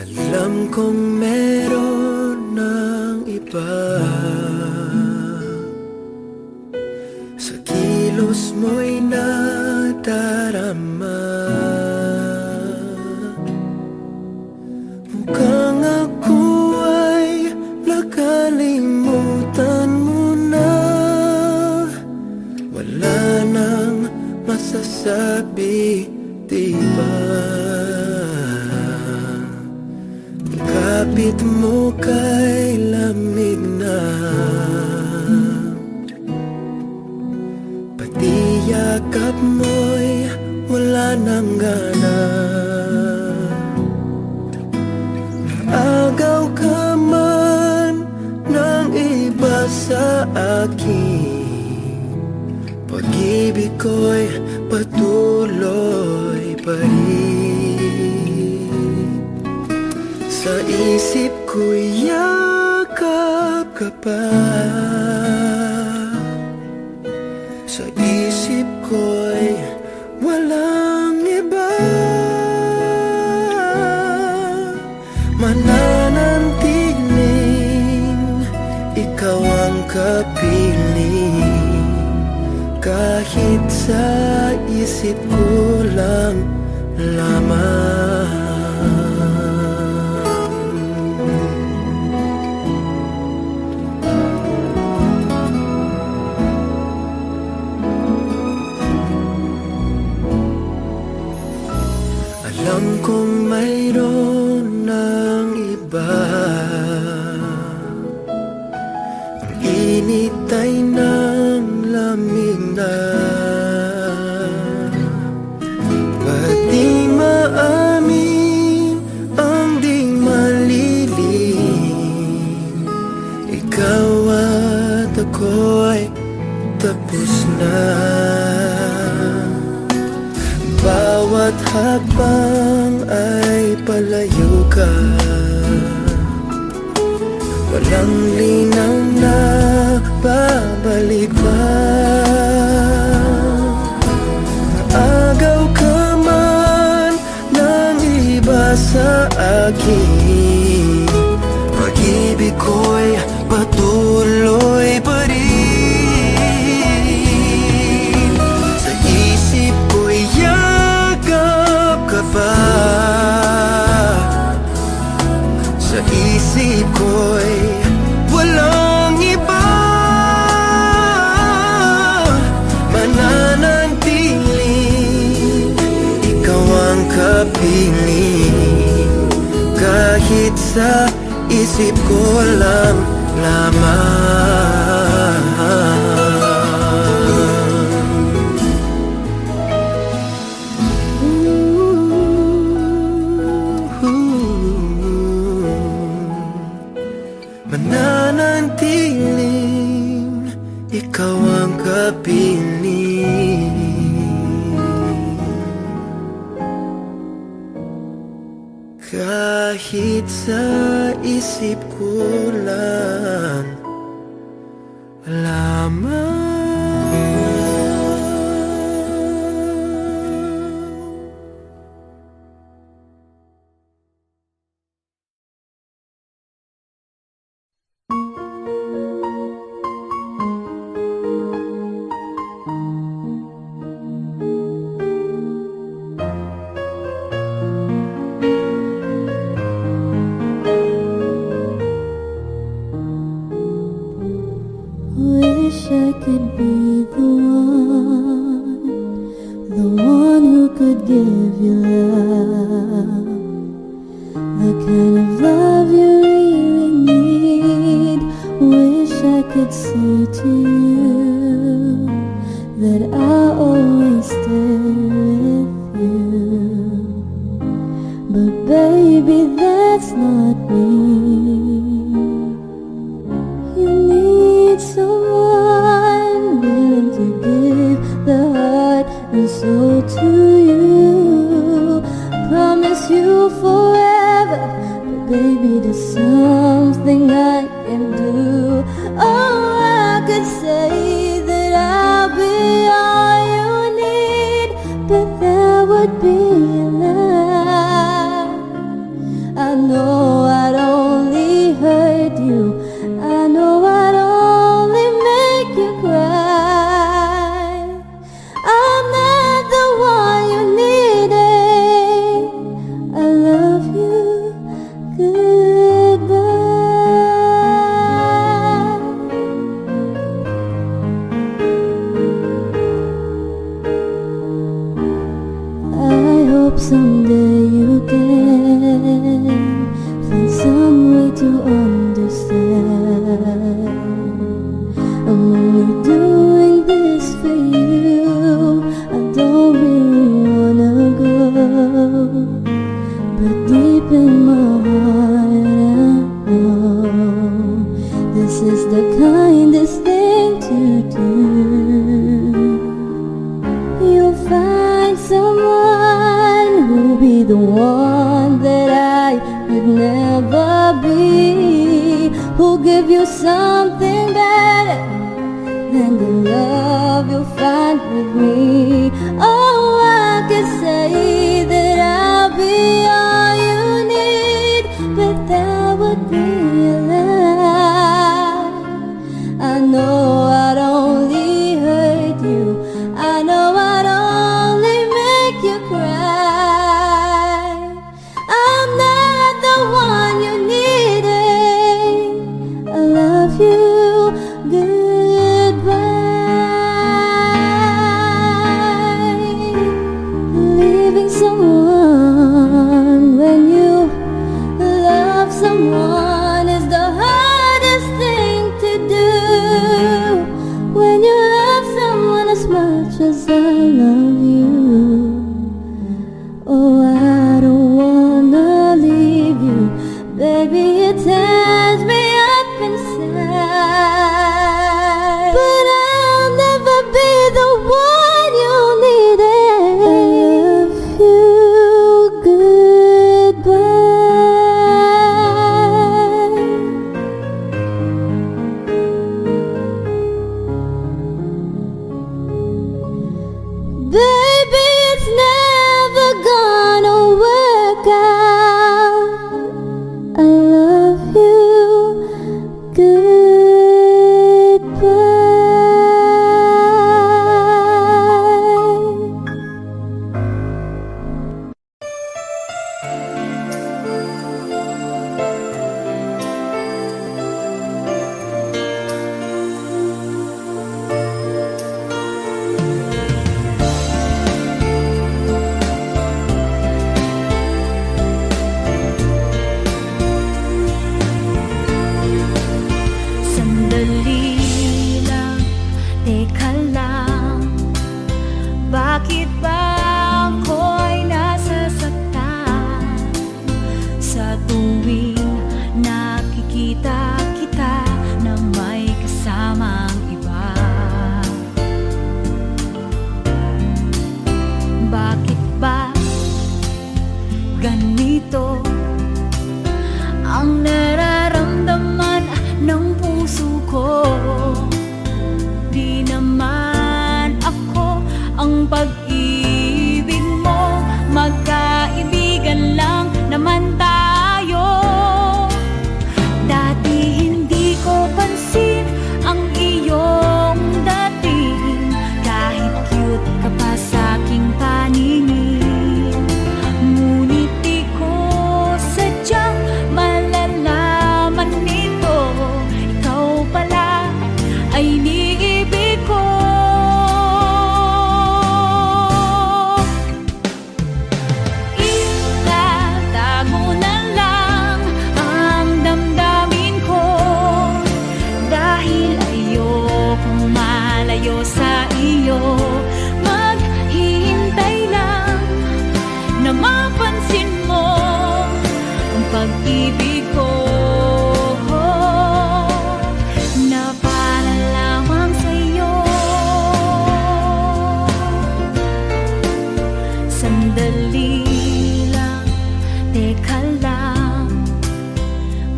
Alam kong meron ng iba sa kilos mo'y nadarama. Mukhang ako ay nakalimutan mo na. Wala nang masasabi, diba? Kapit mo kay lamig na, pati yakap mo'y wala nang gana. Naagaw ka man ng iba sa akin, pag-ibig ko'y patuloy pa rin. Sa isip ko'y yakap ka pa, sa isip ko'y walang iba. Mananantiling ikaw ang kapiling, kahit sa isip ko lang lamang. Alam kong mayroon ng iba, ang init ay ng lamig na. Ba't di maamin ang di malilim? Ikaw at ako'y tapos na. Bawat habang ay palayo ka, walang linaw na babalik ba? kapiling, kahit sa isip ko lang lamang. Mananatiling ikaw ang kapiling, kahit sa isip ko lang lamang. Wish I could be the one who could give you love, the kind of love you really need. Wish I could say to you that I'll always stay with you, but baby, that's not me. You need someone willing to give the heart and soul to you. Promise you forever, but baby, there's something I can do. Oh, I could say that I'll be all you need, but that would be enough. I know I'd only hurt you, I know I'd only make you cry. I'm not the one you needed. I love you, goodbye. I hope someday you can find some way to understand. I'm only doing this for you. I don't really wanna go, but deep in my heart I know this is the kindest thing to do. You'll find someone who'll be the one that I could never be, who'll give you something better than the love you'll find with me. Oh, I could say that I'll be all you need, but that would be a lie. I know I'd only hurt you, I know I'd only make you cry. I'm not the one you needed. I love you, goodbye. ay iniibig ko. Itatago na lang ang damdamin ko, dahil ayokong malayo sa iyo. Maghihintay lang na mapansin mo ang pag-ibig ko, na para lamang sa'yo. Sandali lang, teka lang,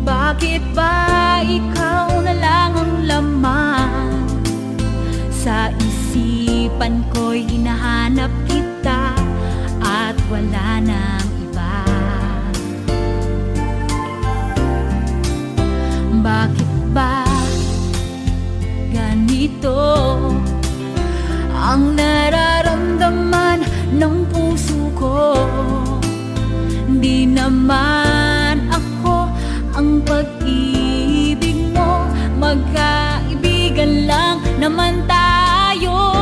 bakit ba ikaw na lang ang laman sa isipan ko'y hinahanap kita at wala nang iba? Bakit ba ganito ang nararamdaman ng puso ko? Di naman ako ang pag-ibig mo, magkaibigan lang naman tayo.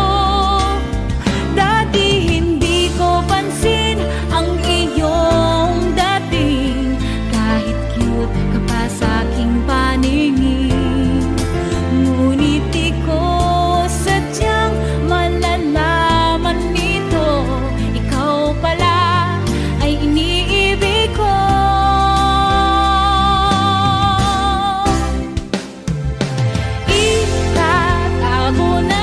Dati hindi ko pansin ang iyong dating, kahit cute ka pa sa aking paningin. Ngunit di ko sadyang malalaman nito, ikaw pala ay iniibig ko. Itatago na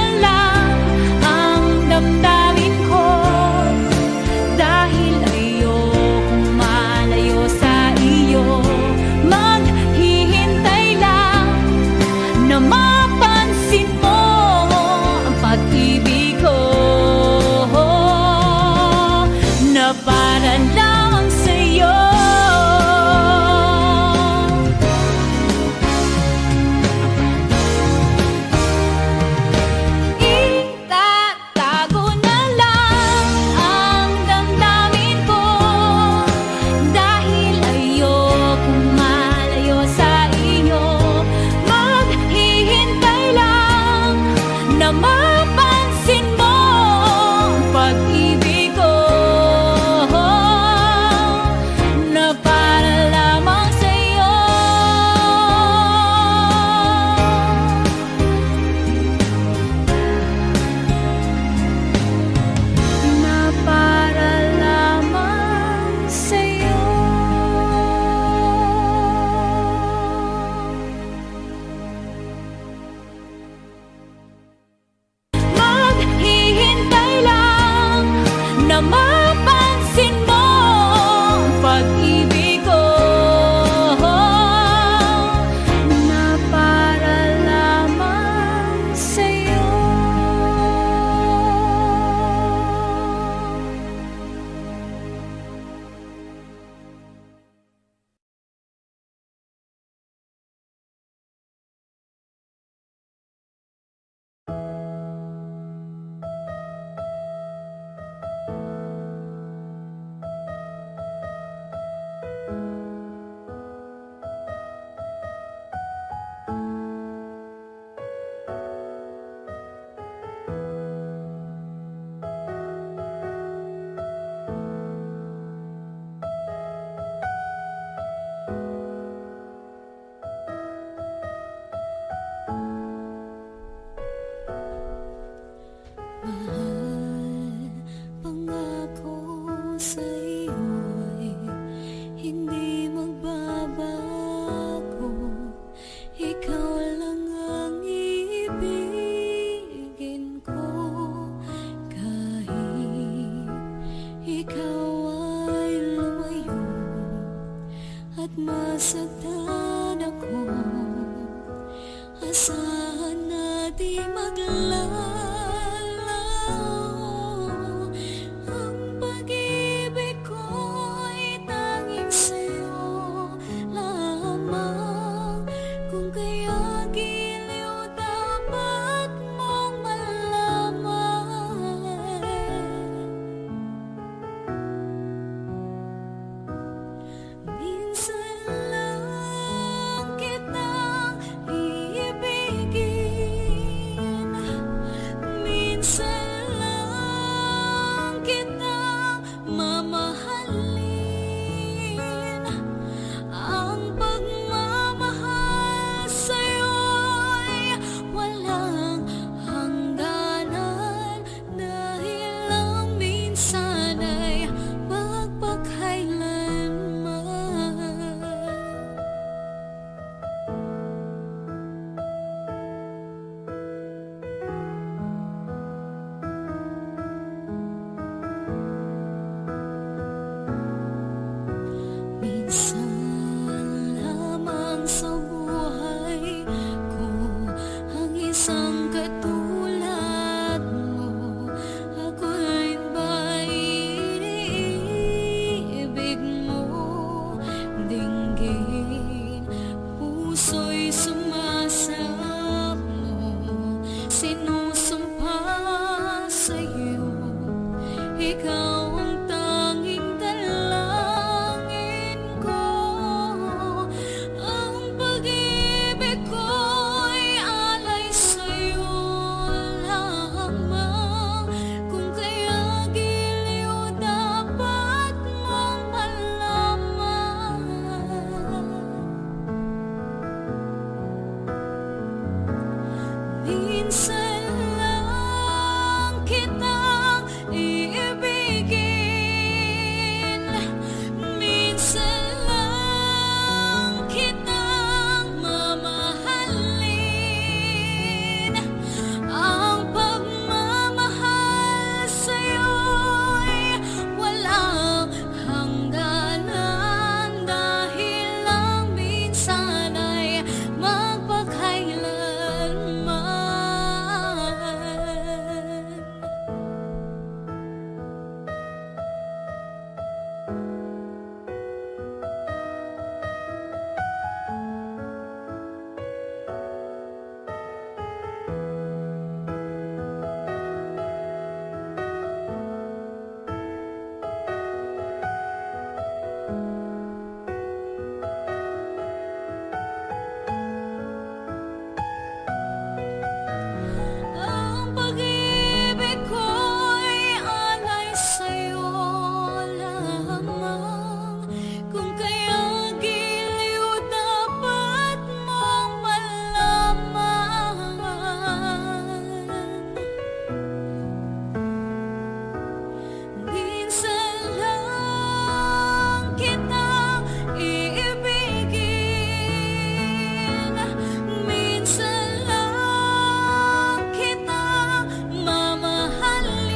ng katulad